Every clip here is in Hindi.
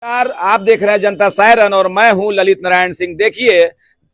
नमस्कार, आप देख रहे हैं जनता सायरन और मैं हूं ललित नारायण सिंह। देखिए,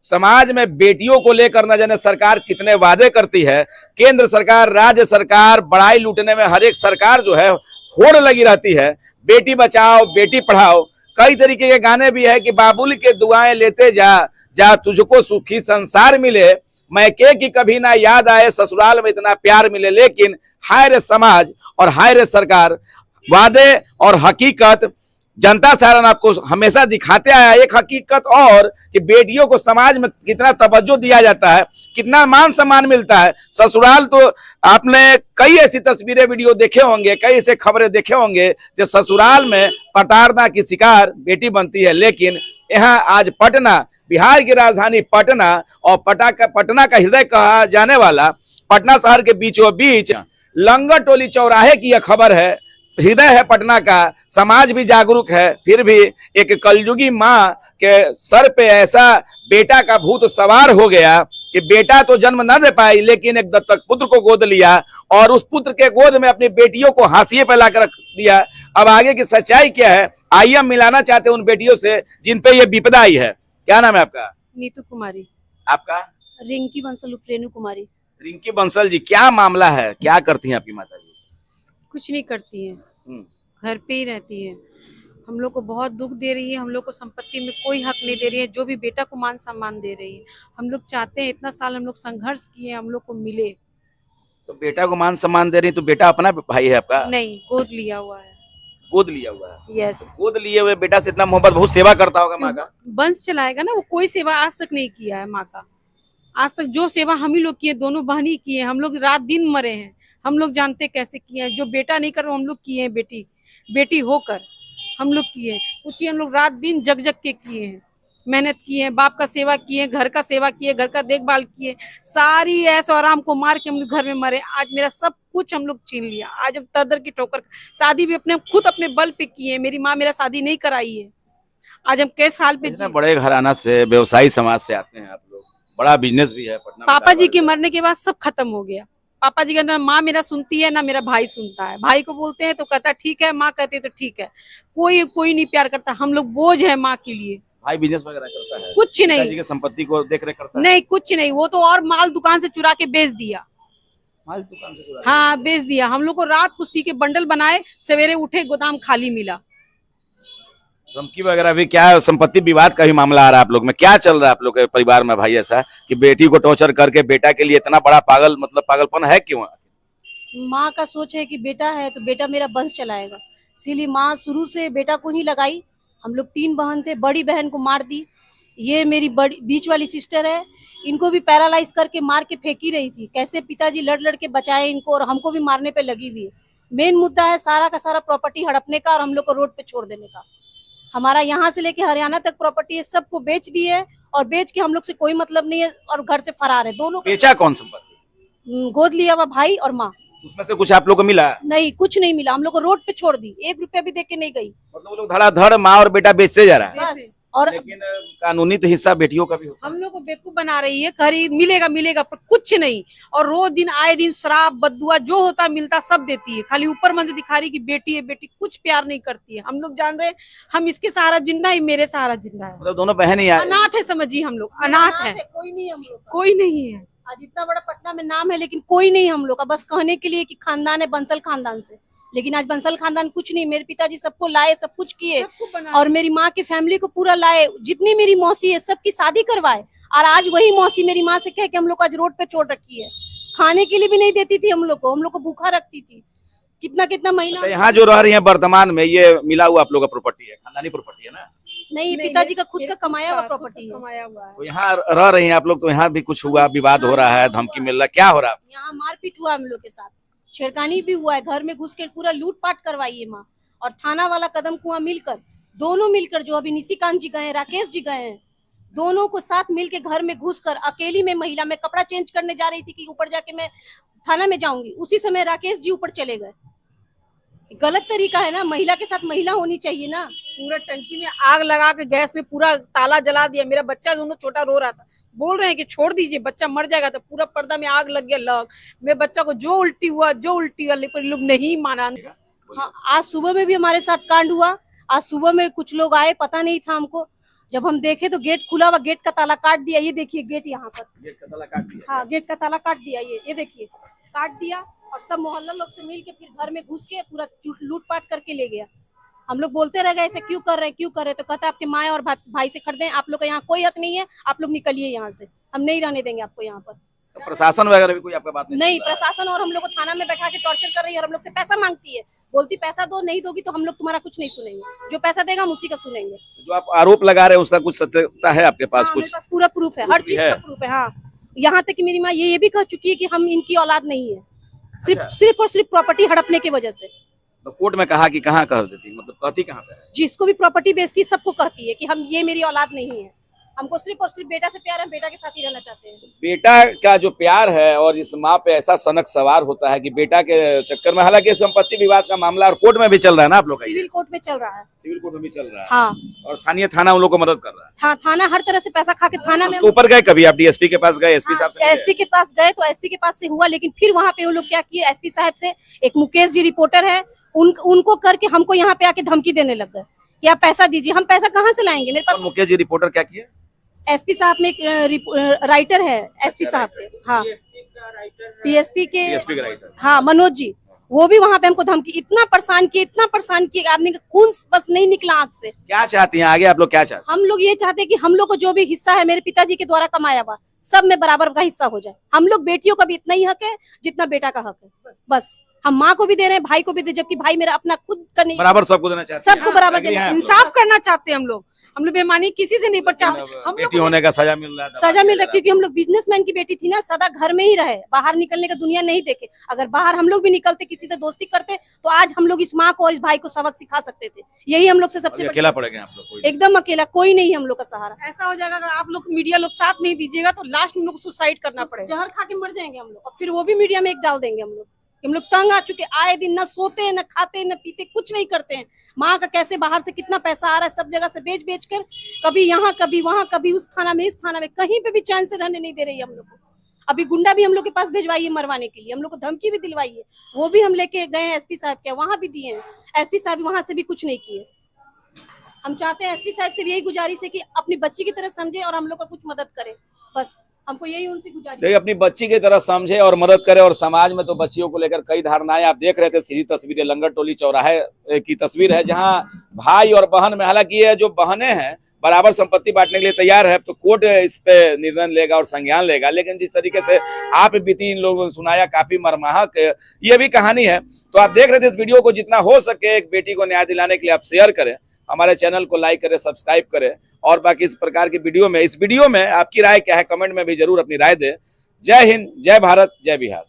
समाज में बेटियों को लेकर न जाने सरकार कितने वादे करती है। केंद्र सरकार, राज्य सरकार, बड़ाई लूटने में हर एक सरकार जो है होड़ लगी रहती है। बेटी बचाओ, बेटी पढ़ाओ, कई तरीके के गाने भी है कि बाबुल के दुआएं लेते जा, जा तुझको सुखी संसार मिले, मैके की कभी ना याद आए, ससुराल में इतना प्यार मिले। लेकिन हाय रे समाज और हाय रे सरकार, वादे और हकीकत जनता सायरन आपको हमेशा दिखाते आया। एक हकीकत और कि बेटियों को समाज में कितना तवज्जो दिया जाता है, कितना मान सम्मान मिलता है। ससुराल तो आपने कई ऐसी तस्वीरें वीडियो देखे होंगे, कई ऐसे खबरें देखे होंगे जो ससुराल में प्रताड़ना की शिकार बेटी बनती है। लेकिन यहाँ आज पटना, बिहार की राजधानी पटना और पटना का हृदय कहा जाने वाला पटना शहर के बीचों बीच लंगर टोली चौराहे की यह खबर है। हृदय है पटना का, समाज भी जागरूक है, फिर भी एक कलयुगी माँ के सर पे ऐसा बेटा का भूत सवार हो गया कि बेटा तो जन्म न दे पाई, लेकिन एक दत्तक पुत्र को गोद लिया और उस पुत्र के गोद में अपनी बेटियों को हाशिए पे लाकर रख दिया। अब आगे की सच्चाई क्या है, आइए हम मिलाना चाहते हैं उन बेटियों से जिन पे ये विपदा आई है। क्या नाम है आपका? नीतू कुमारी। आपका? रिंकी बंसल उर्फ रेणु कुमारी। रिंकी बंसल जी, क्या मामला है, क्या करती हैं आपकी माता जी? कुछ नहीं करती है, घर पे ही रहती है। हम लोग को बहुत दुख दे रही है, हम लोग को संपत्ति में कोई हक नहीं दे रही है, जो भी बेटा को मान सम्मान दे रही है। हम लोग चाहते हैं, इतना साल हम लोग संघर्ष किए, हम लोग को मिले। तो बेटा को मान सम्मान दे रही, तो बेटा अपना भाई है आपका? नहीं, गोद लिया हुआ है। गोद लिया हुआ है? यस। तो गोद लिए हुए बेटा से इतना मोहब्बत, बहुत सेवा करता होगा माँ का। वंश चलाएगा ना, वो कोई सेवा आज तक नहीं किया है माँ का। आज तक जो सेवा हम ही लोग किए, दोनों बहनी किए, हम लोग रात दिन मरे हैं। हम लोग जानते कैसे किए हैं, जो बेटा नहीं कर हम लोग किए हैं, बेटी होकर हम लोग किए हैं। उसी हम लोग रात दिन जग जग के किए हैं, मेहनत किए हैं, बाप का सेवा किए, घर का सेवा किए, घर का देखभाल किए। सारी ऐश और आराम को मार के हम लोग घर में मरे। आज मेरा सब कुछ हम लोग छीन लिया। आज हम दर की ठोकर, शादी भी अपने खुद अपने बल पे किए। मेरी माँ मेरा शादी नहीं कराई है। आज हम किस हाल पे इतना बड़े घराना से, व्यवसायी समाज से आते हैं आप लोग, बड़ा बिजनेस भी है पटना में। पापा जी के मरने के बाद सब खत्म हो गया। पापा जी के अंदर माँ मेरा सुनती है ना मेरा भाई सुनता है। भाई को बोलते हैं तो कहता है ठीक है, माँ कहती है तो ठीक है। कोई नहीं प्यार करता। हम लोग बोझ है माँ के लिए। भाई बिजनेस वगैरह करता है? कुछ नहीं। जी की संपत्ति को देख रेख करता है? नहीं, कुछ नहीं। वो तो और माल दुकान से चुरा के बेच दिया। माल दुकान से चुरा? हाँ, बेच दिया। हम लोग को रात को सी के बंडल बनाए, सवेरे उठे गोदाम खाली मिला। धमकी वगैरह भी? क्या संपत्ति विवाद का भी मामला आ रहा है आप लोग में? क्या चल रहा है आप लोग के परिवार में भाई ऐसा कि बेटी को टॉर्चर करके बेटा के लिए इतना बड़ा पागलपन है क्यों? माँ का सोच है कि बेटा है तो बेटा मेरा वंश चलाएगा, इसीलिए माँ शुरू से बेटा को ही लगाई। हम लोग 3 बहन थे, बड़ी बहन को मार दी। ये मेरी बड़ी बीच वाली सिस्टर है, इनको भी पैरालाइज करके मार के फेंकी रही थी। कैसे पिताजी लड़ लड़ के बचाए इनको, और हमको भी मारने पे लगी हुई है। मेन मुद्दा है सारा का सारा प्रॉपर्टी हड़पने का और हम लोग को रोड पे छोड़ देने का। हमारा यहाँ से लेके हरियाणा तक प्रॉपर्टी है, सबको बेच दी है और बेच के हम लोग से कोई मतलब नहीं है और घर से फरार है। दोनों बेचा कौन संपत्ति? गोद लिया हुआ भाई और माँ। उसमें से कुछ आप लोग को मिला? नहीं, कुछ नहीं मिला। हम लोग को रोड पे छोड़ दी, 1 रुपया भी देके नहीं गई। मतलब वो लोग धड़ाधड़ माँ और बेटा बेचते जा रहा है। बस। और लेकिन कानूनी तो हिस्सा बेटियों का भी होता है। हम लोग को बेवकूफ बना रही है, खरीद मिलेगा पर कुछ नहीं। और रोज दिन आए दिन शराब बदुआ जो होता मिलता सब देती है। खाली ऊपर मन से दिखा रही कि बेटी है, बेटी कुछ प्यार नहीं करती है। हम लोग जान रहे हैं हम इसके सहारा जिंदा है, मेरे सहारा जिंदा है। मतलब दोनों बहन ही आए? अनाथ है, समझिए हम लोग अनाथ है। कोई नहीं हम लोग, कोई नहीं है। आज इतना बड़ा पटना में नाम है लेकिन कोई नहीं हम लोग का। बस कहने के लिए कि खानदान है बंसल खानदान से, लेकिन आज बंसल खानदान कुछ नहीं। मेरे पिताजी सबको लाए, सब कुछ किए और मेरी माँ की फैमिली को पूरा लाए। जितनी मेरी मौसी है सबकी शादी करवाए, और आज वही मौसी मेरी माँ से कह के हम लोग आज रोड पे छोड़ रखी है। खाने के लिए भी नहीं देती थी हम लोग को भूखा रखती थी। कितना महीना। अच्छा, यहाँ जो रह रही है वर्तमान में, ये मिला हुआ आप लोग का प्रॉपर्टी है, खानदानी प्रॉपर्टी है ना? नहीं, पिताजी का खुद का कमाया हुआ प्रॉपर्टी है। तो यहाँ रह रही हैं आप लोग, तो यहाँ भी कुछ हुआ, विवाद हो रहा है, धमकी मिल रहा है, क्या हो रहा है? यहाँ मारपीट हुआ हम लोग के साथ, छेड़खानी भी हुआ है, घर में घुस के पूरा लूटपाट करवाई है माँ। और थाना वाला कदम कुआं मिलकर, दोनों मिलकर, जो अभी निशिकांत जी गए, राकेश जी गए हैं, दोनों को साथ मिलके घर में घुसकर अकेली में महिला में कपड़ा चेंज करने जा रही थी कि ऊपर जाके मैं थाना में जाऊंगी, उसी समय राकेश जी ऊपर चले गए। गलत तरीका है ना, महिला के साथ महिला होनी चाहिए ना। पूरा टंकी में आग लगा के गैस में पूरा ताला जला दिया। मेरा बच्चा दोनों छोटा रो रहा था, बोल रहे हैं कि छोड़ दीजिए बच्चा मर जाएगा। तो पूरा पर्दा में आग लग गया। मेरे बच्चा को जो उल्टी हुआ लेकिन लोग नहीं माना। हाँ, आज सुबह में भी हमारे साथ कांड हुआ। आज सुबह में कुछ लोग आए, पता नहीं था हमको, जब हम देखे तो गेट खुला हुआ, गेट का ताला काट दिया। ये देखिए गेट यहाँ पर, गेट का ताला काट दिया। हाँ गेट का ताला काट दिया। ये देखिए काट दिया, और सब मोहल्ला लोग से मिल के फिर घर में घुस के पूरा लूटपाट करके ले गया। हम लोग बोलते रह गए ऐसे क्यों कर रहे हैं, क्यों कर रहे हैं, तो कहता है आपके माँ और भाई से खरीदें, आप लोग का यहाँ कोई हक नहीं है, आप लोग निकलिए यहाँ से, हम नहीं रहने देंगे आपको यहाँ पर। तो प्रशासन वगैरह भी कोई आपका बात नहीं, प्रशासन और हम लोग को थाना में बैठा के टॉर्चर कर रही है और हम लोग से पैसा मांगती है, बोलती पैसा दो, नहीं दोगी तो हम लोग तुम्हारा कुछ नहीं सुनेंगे, जो पैसा देगा हम उसी का सुनेंगे। जो आप आरोप लगा रहे हैं उसका कुछ सत्यता है आपके पास? हाँ, कुछ मेरे पास पूरा प्रूफ है, हर चीज का प्रूफ है। हाँ, यहाँ तक कि मेरी माँ ये भी कह चुकी है कि हम इनकी औलाद नहीं है, सिर्फ और सिर्फ प्रॉपर्टी हड़पने की वजह से। तो कोर्ट में कहा कि कहाँ कह देती, मतलब कहती कहाँ पे? जिसको भी प्रॉपर्टी बेचती है सबको कहती है कि हम, ये मेरी औलाद नहीं है, हमको सिर्फ और सिर्फ बेटा से प्यार है, बेटा के साथ ही रहना चाहते हैं। बेटा का जो प्यार है और इस माँ पे ऐसा सनक सवार होता है कि बेटा के चक्कर में, हालांकि संपत्ति विवाद का मामला और कोर्ट में भी चल रहा है ना आप लोग का? सिविल कोर्ट में चल रहा है। सिविल कोर्ट में भी चल रहा है। हाँ, और स्थानीय थाना उन लोग को मदद कर रहा है। थाना हर तरह से पैसा खा के थाना में। उसके ऊपर गए कभी आप? डीएसपी के पास गए, एसपी साहब से? एसपी के पास गए तो एसपी के पास से हुआ, लेकिन फिर वहाँ पे वो लोग क्या किए, एसपी साहब से एक मुकेश जी रिपोर्टर है, उनको करके हमको यहाँ पे आके धमकी देने लग गए कि आप पैसा दीजिए। हम पैसा कहाँ से लाएंगे, मेरे पास। मुकेश जी रिपोर्टर क्या किए? एसपी साहब में एक राइटर है, एसपी साहब के, हाँ टीएसपी के राइटर, हाँ मनोज जी, वो भी वहाँ पे हमको धमकी, इतना परेशान किए, आदमी का खून बस नहीं निकला आंख से। क्या चाहती हैं आगे आप लोग, क्या चाहते हैं? हम लोग ये चाहते हैं कि हम लोग को जो भी हिस्सा है मेरे पिताजी के द्वारा कमाया हुआ, सब में बराबर का हिस्सा हो जाए। हम लोग बेटियों का भी इतना ही हक है जितना बेटा का हक है, बस। हम माँ को भी दे रहे हैं, भाई को भी दे, जबकि भाई मेरा अपना खुद का नहीं, बराबर सबको देना चाहते हैं? सबको बराबर देना है। इंसाफ करना चाहते हैं हम लोग बेईमानी किसी से नहीं पर चाहते। हम बेटी होने का सजा मिल रहा है, सजा मिल रहा है, क्योंकि हम लोग बिजनेसमैन की बेटी थी ना, सदा घर में ही रहे, बाहर निकलने का दुनिया नहीं देखे। अगर बाहर हम लोग भी निकलते, किसी से दोस्ती करते, तो आज हम लोग इस माँ को और इस भाई को सबक सिखा सकते थे। यही हम लोग से सबसे अकेला पड़ेगा आप लोग? एकदम अकेला, कोई नहीं है हम लोग का सहारा। ऐसा हो जाएगा अगर आप लोग मीडिया लोग साथ नहीं दीजिएगा तो लास्ट में हम लोग सुसाइड करना पड़ेगा, जहर खा के मर जाएंगे हम लोग, और फिर वो भी मीडिया में एक डाल देंगे हम लोग। हम लोग तंग आ चुके, आए दिन न सोते हैं, न खाते हैं, न पीते, कुछ नहीं करते हैं। माँ का कैसे बाहर से कितना पैसा आ रहा है, सब जगह से बेच कर, कभी यहाँ कभी वहाँ, कभी उस थाना में इस थाना में, कहीं पे भी चैन से रहने नहीं दे रही है हम लोग को। अभी गुंडा भी हम लोग के पास भिजवाई है मरवाने के लिए, हम लोग को धमकी भी दिलवाई है, वो भी हम लेके गए हैं एसपी साहब के, वहाँ भी दिए हैं, एसपी साहब वहाँ से भी कुछ नहीं किए। हम चाहते हैं एसपी साहब से भी यही गुजारिश है कि अपनी बच्ची की तरह समझे और हम लोग का कुछ मदद करे, बस हमको यही उनसे गुजारिश है। अपनी बच्ची की तरह समझे और मदद करे। और समाज में तो बच्चियों को लेकर कई धारणाएं आप देख रहे थे, सीधी तस्वीरें लंगर टोली चौराहे की तस्वीर है, जहां भाई और बहन में, हालांकि ये जो बहनें हैं बराबर संपत्ति बांटने के लिए तैयार है, तो कोर्ट इस पे निर्णय लेगा और संज्ञान लेगा। लेकिन जिस तरीके से आप बीती इन लोगों ने सुनाया, काफी मर्माहक ये भी कहानी है। तो आप देख रहे थे इस वीडियो को, जितना हो सके एक बेटी को न्याय दिलाने के लिए आप शेयर करें, हमारे चैनल को लाइक करें, सब्सक्राइब करें, और बाकी इस प्रकार की वीडियो में, इस वीडियो में आपकी राय क्या है कमेंट में भी जरूर अपनी राय दें। जय हिंद, जय भारत, जय बिहार।